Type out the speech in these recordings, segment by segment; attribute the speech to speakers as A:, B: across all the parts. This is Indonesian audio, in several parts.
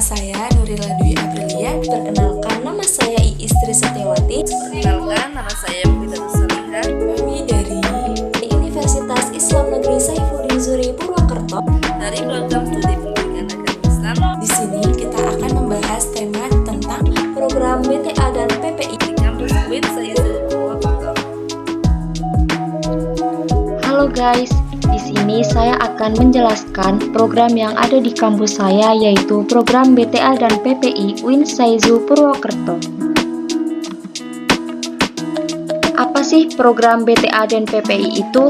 A: saya Nurila Dwi Aprilia. Perkenalkan, nama saya Iis Trisatiawati.
B: Perkenalkan, nama saya Mufidatus Salihah.
A: Kami dari Universitas Islam Negeri Saifuddin Zuri Purwokerto.
B: Dari program studi pendidikan agama Islam.
A: Di sini kita akan membahas tema tentang program BTA dan PPI
B: Di kampus UIN Saizul Purwokerto.
C: Halo guys, di sini saya akan menjelaskan program yang ada di kampus saya, yaitu program BTA dan PPI UIN Saizul Purwokerto. Apa sih program BTA dan PPI itu?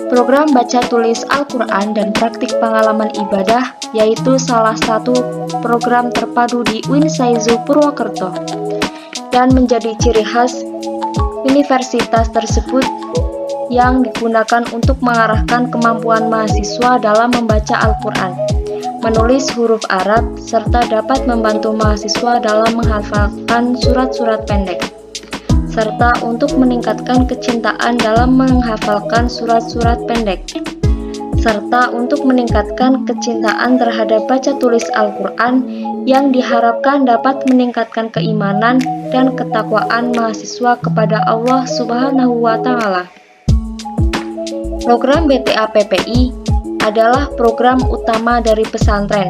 C: Program baca tulis Al-Quran dan praktik pengalaman ibadah, yaitu salah satu program terpadu di UIN Saizul Purwokerto dan menjadi ciri khas universitas tersebut yang digunakan untuk mengarahkan kemampuan mahasiswa dalam membaca Al-Quran, menulis huruf Arab, serta dapat membantu mahasiswa dalam menghafalkan surat-surat pendek, serta untuk meningkatkan kecintaan dalam menghafalkan surat-surat pendek, serta untuk meningkatkan kecintaan terhadap baca tulis Al-Quran yang diharapkan dapat meningkatkan keimanan dan ketakwaan mahasiswa kepada Allah Subhanahu wa Ta'ala. Program BTA PPI adalah program utama dari pesantren,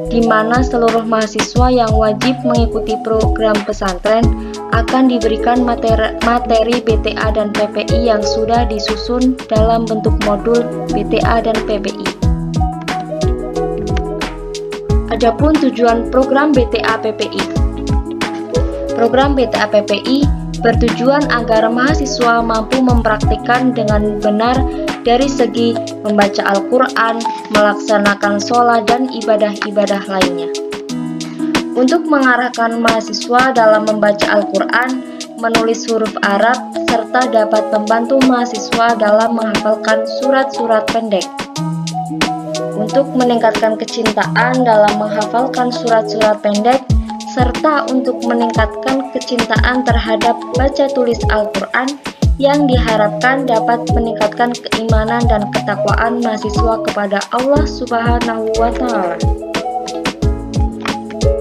C: di mana seluruh mahasiswa yang wajib mengikuti program pesantren akan diberikan materi BTA dan PPI yang sudah disusun dalam bentuk modul BTA dan PPI. Adapun tujuan program BTA PPI. Program BTA PPI bertujuan agar mahasiswa mampu mempraktikkan dengan benar dari segi membaca Al-Quran, melaksanakan sholat, dan ibadah-ibadah lainnya. Untuk mengarahkan mahasiswa dalam membaca Al-Quran, menulis huruf Arab, serta dapat membantu mahasiswa dalam menghafalkan surat-surat pendek. Untuk meningkatkan kecintaan dalam menghafalkan surat-surat pendek, serta untuk meningkatkan kecintaan terhadap baca tulis Al-Quran yang diharapkan dapat meningkatkan keimanan dan ketakwaan mahasiswa kepada Allah Subhanahu wa Ta'ala.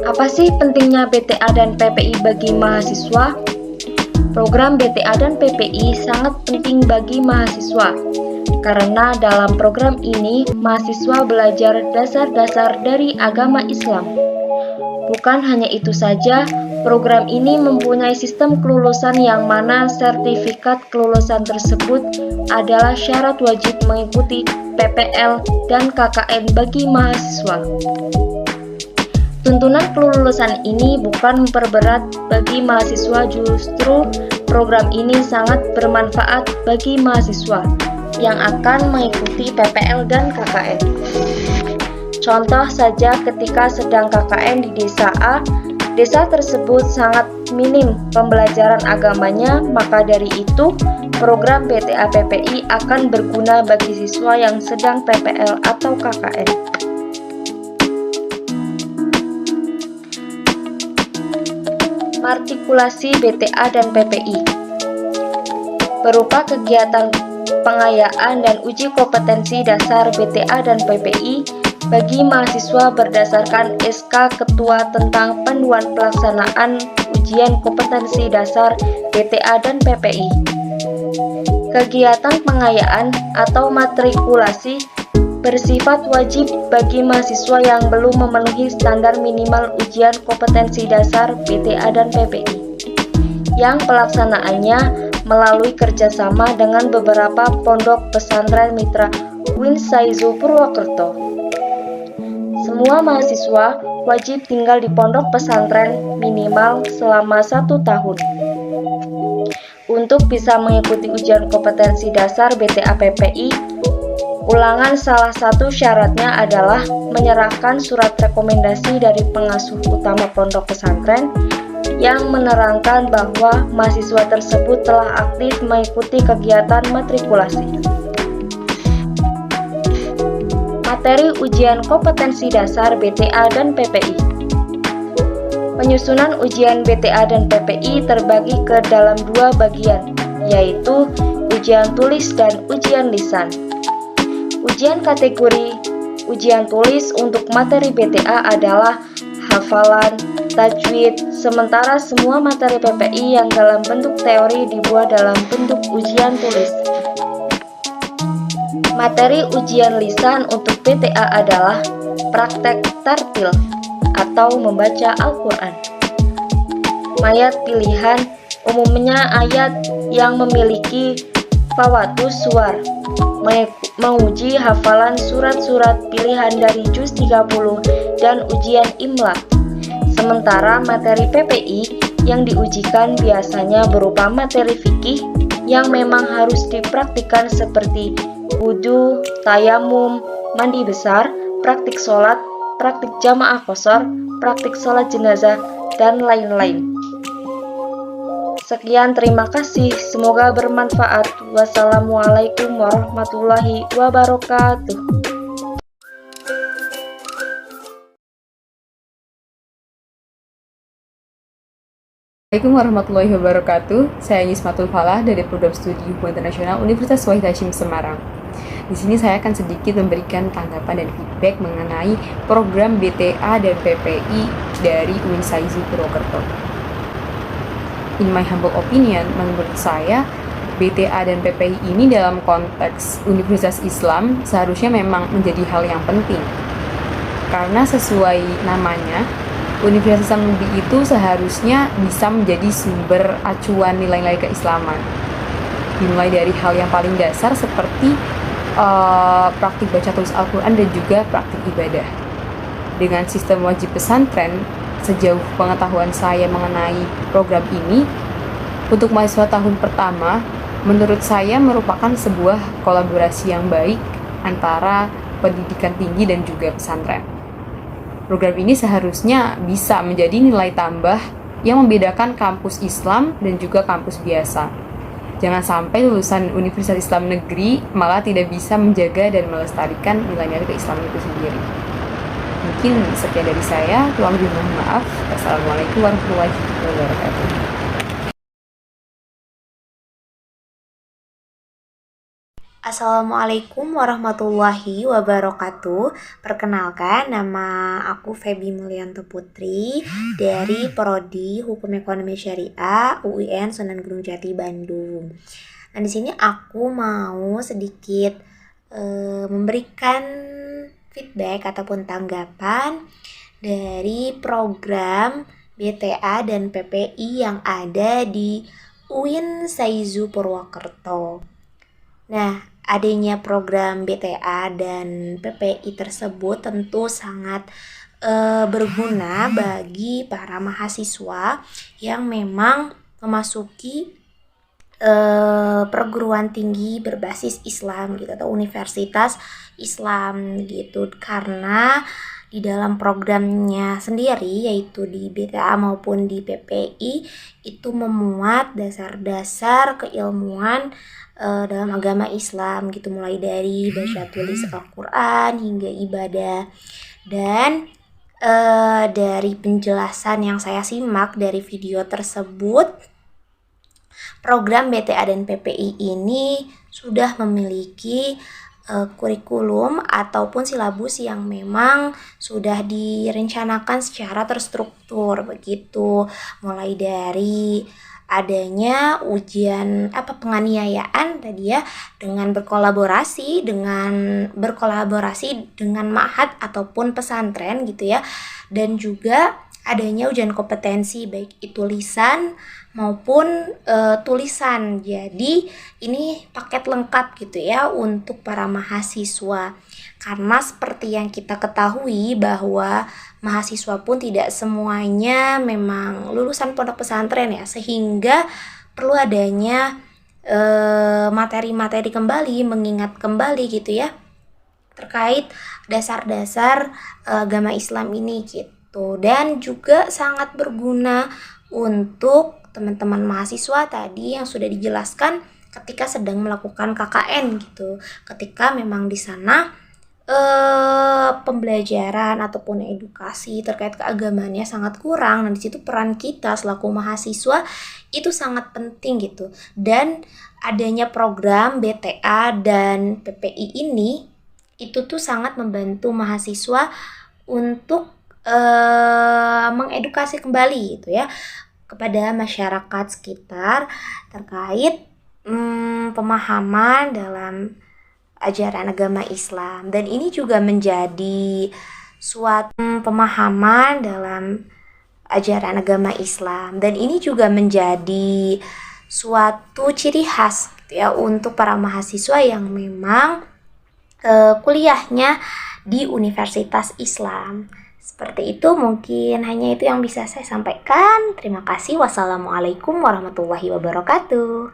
C: Apa sih pentingnya BTA dan PPI bagi mahasiswa? Program BTA dan PPI sangat penting bagi mahasiswa, karena dalam program ini mahasiswa belajar dasar-dasar dari agama Islam. Bukan hanya itu saja, program ini mempunyai sistem kelulusan yang mana sertifikat kelulusan tersebut adalah syarat wajib mengikuti PPL dan KKN bagi mahasiswa. Tuntunan kelulusan ini bukan memperberat bagi mahasiswa, justru program ini sangat bermanfaat bagi mahasiswa yang akan mengikuti PPL dan KKN. Contoh saja ketika sedang KKN di desa A, desa tersebut sangat minim pembelajaran agamanya, maka dari itu program BTA PPI akan berguna bagi siswa yang sedang PPL atau KKN. Artikulasi BTA dan PPI berupa kegiatan pengayaan dan uji kompetensi dasar BTA dan PPI bagi mahasiswa berdasarkan SK Ketua tentang panduan pelaksanaan ujian kompetensi dasar BTA dan PPI. Kegiatan pengayaan atau matrikulasi bersifat wajib bagi mahasiswa yang belum memenuhi standar minimal ujian kompetensi dasar BTA dan PPI, yang pelaksanaannya melalui kerjasama dengan beberapa pondok pesantren mitra UIN Saizul Purwokerto. Semua mahasiswa wajib tinggal di pondok pesantren minimal selama 1 tahun. Untuk bisa mengikuti ujian kompetensi dasar BTA PPI, ulangan salah satu syaratnya adalah menyerahkan surat rekomendasi dari pengasuh utama pondok pesantren yang menerangkan bahwa mahasiswa tersebut telah aktif mengikuti kegiatan matrikulasi. Materi ujian kompetensi dasar BTA dan PPI. Penyusunan ujian BTA dan PPI terbagi ke dalam 2 bagian, yaitu ujian tulis dan ujian lisan. Ujian kategori ujian tulis untuk materi BTA adalah hafalan, tajwid, sementara semua materi PPI yang dalam bentuk teori dibuat dalam bentuk ujian tulis. Materi ujian lisan untuk BTA adalah praktek tartil atau membaca Al-Quran. Mayat pilihan umumnya ayat yang memiliki fawatus suwar, menguji hafalan surat-surat pilihan dari juz 30 dan ujian imla. Sementara materi PPI yang diujikan biasanya berupa materi fikih yang memang harus dipraktikkan seperti wudu, tayamum, mandi besar, praktik sholat, praktik jamaah qashar, praktik sholat jenazah, dan lain-lain. Sekian, terima kasih. Semoga bermanfaat. Wassalamualaikum warahmatullahi wabarakatuh.
D: Assalamualaikum warahmatullahi wabarakatuh. Saya Yismatul Falah dari Program Studi Hubungan Internasional Universitas Wahid Hasyim Semarang. Di sini saya akan sedikit memberikan tanggapan dan feedback mengenai program BTA dan PPI dari UIN Saizu Purwokerto. In my humble opinion, menurut saya BTA dan PPI ini dalam konteks Universitas Islam seharusnya memang menjadi hal yang penting. Karena sesuai namanya, Universitas Islam Negeri itu seharusnya bisa menjadi sumber acuan nilai-nilai keislaman. Dimulai dari hal yang paling dasar seperti praktik baca tulis Al-Quran dan juga praktik ibadah. Dengan sistem wajib pesantren, sejauh pengetahuan saya mengenai program ini, untuk mahasiswa tahun pertama, menurut saya merupakan sebuah kolaborasi yang baik antara pendidikan tinggi dan juga pesantren. Program ini seharusnya bisa menjadi nilai tambah yang membedakan kampus Islam dan juga kampus biasa. Jangan sampai lulusan Universitas Islam Negeri malah tidak bisa menjaga dan melestarikan nilai-nilai keislaman itu sendiri. Mungkin sekian dari saya, kurang lebih mohon maaf. Assalamualaikum warahmatullahi wabarakatuh.
A: Assalamualaikum warahmatullahi wabarakatuh. Perkenalkan, nama aku Feby Mulyanto Putri dari Prodi Hukum Ekonomi Syariah UIN Sunan Gunung Jati Bandung. Nah, di sini aku mau sedikit memberikan feedback ataupun tanggapan dari program BTA dan PPI yang ada di UIN Saizu Purwokerto. Nah, adanya program BTA dan PPI tersebut tentu sangat berguna bagi para mahasiswa yang memang memasuki perguruan tinggi berbasis Islam gitu atau universitas Islam gitu, karena di dalam programnya sendiri yaitu di BTA maupun di PPI itu memuat dasar-dasar keilmuan dalam agama Islam gitu, mulai dari baca tulis Al-Quran hingga ibadah. Dan dari penjelasan yang saya simak dari video tersebut, program BTA dan PPI ini sudah memiliki kurikulum ataupun silabus yang memang sudah direncanakan secara terstruktur begitu, mulai dari adanya ujian penganiayaan tadi ya, dengan berkolaborasi dengan ma'had ataupun pesantren gitu ya, dan juga adanya ujian kompetensi baik itu lisan maupun tulisan. Jadi ini paket lengkap gitu ya untuk para mahasiswa. Karena seperti yang kita ketahui bahwa mahasiswa pun tidak semuanya memang lulusan pondok pesantren ya, sehingga perlu adanya materi-materi kembali, mengingat kembali gitu ya terkait dasar-dasar agama Islam ini gitu. Dan juga sangat berguna untuk teman-teman mahasiswa tadi yang sudah dijelaskan ketika sedang melakukan KKN gitu, ketika memang di sana pembelajaran ataupun edukasi terkait keagamaannya sangat kurang. Nah, di situ peran kita selaku mahasiswa itu sangat penting gitu. Dan adanya program BTA dan PPI ini itu tuh sangat membantu mahasiswa untuk mengedukasi kembali gitu ya kepada masyarakat sekitar terkait pemahaman dalam ajaran agama Islam, dan ini juga menjadi suatu pemahaman dalam ajaran agama Islam, dan ini juga menjadi suatu ciri khas gitu ya untuk para mahasiswa yang memang kuliahnya di Universitas Islam. Seperti itu, mungkin hanya itu yang bisa saya sampaikan. Terima kasih. Wassalamualaikum warahmatullahi wabarakatuh.